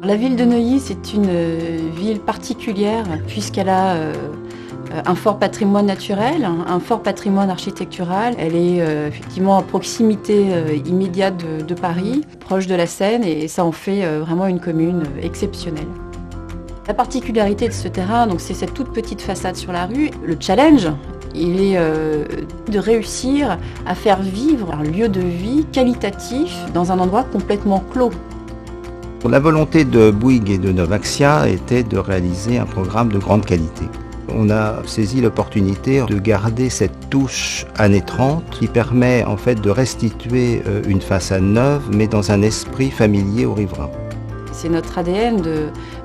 La ville de Neuilly, c'est une ville particulière puisqu'elle a un fort patrimoine naturel, un fort patrimoine architectural. Elle est effectivement à proximité immédiate de Paris, proche de la Seine, et ça en fait vraiment une commune exceptionnelle. La particularité de ce terrain, donc, c'est cette toute petite façade sur la rue. Le challenge, il est de réussir à faire vivre un lieu de vie qualitatif dans un endroit complètement clos. La volonté de Bouygues et de Novaxia était de réaliser un programme de grande qualité. On a saisi l'opportunité de garder cette touche années 30 qui permet en fait de restituer une façade neuve mais dans un esprit familier aux riverains. C'est notre ADN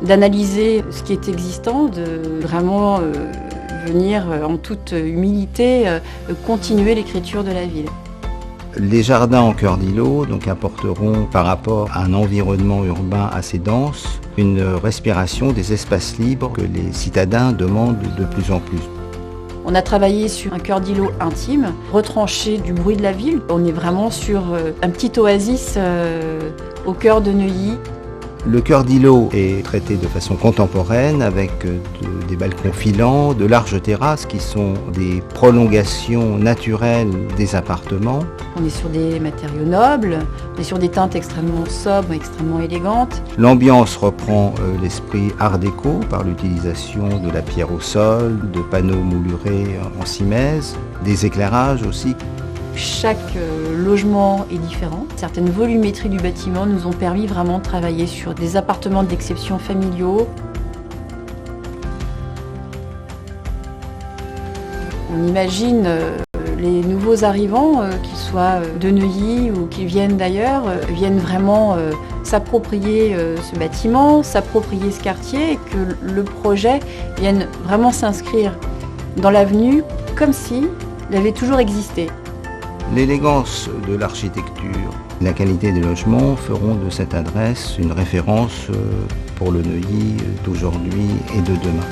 d'analyser ce qui est existant, de vraiment venir en toute humilité continuer l'écriture de la ville. Les jardins en cœur d'îlot apporteront par rapport à un environnement urbain assez dense une respiration des espaces libres que les citadins demandent de plus en plus. On a travaillé sur un cœur d'îlot intime, retranché du bruit de la ville. On est vraiment sur un petit oasis au cœur de Neuilly. Le cœur d'îlot est traité de façon contemporaine avec des balcons filants, de larges terrasses qui sont des prolongations naturelles des appartements. On est sur des matériaux nobles, on est sur des teintes extrêmement sobres, extrêmement élégantes. L'ambiance reprend l'esprit art déco par l'utilisation de la pierre au sol, de panneaux moulurés en simèse, des éclairages aussi. Chaque logement est différent. Certaines volumétries du bâtiment nous ont permis vraiment de travailler sur des appartements d'exception familiaux. On imagine les nouveaux arrivants, qu'ils soient de Neuilly ou qui viennent d'ailleurs, viennent vraiment s'approprier ce bâtiment, s'approprier ce quartier, et que le projet vienne vraiment s'inscrire dans l'avenue comme s'il avait toujours existé. L'élégance de l'architecture, la qualité des logements feront de cette adresse une référence pour le Neuilly d'aujourd'hui et de demain.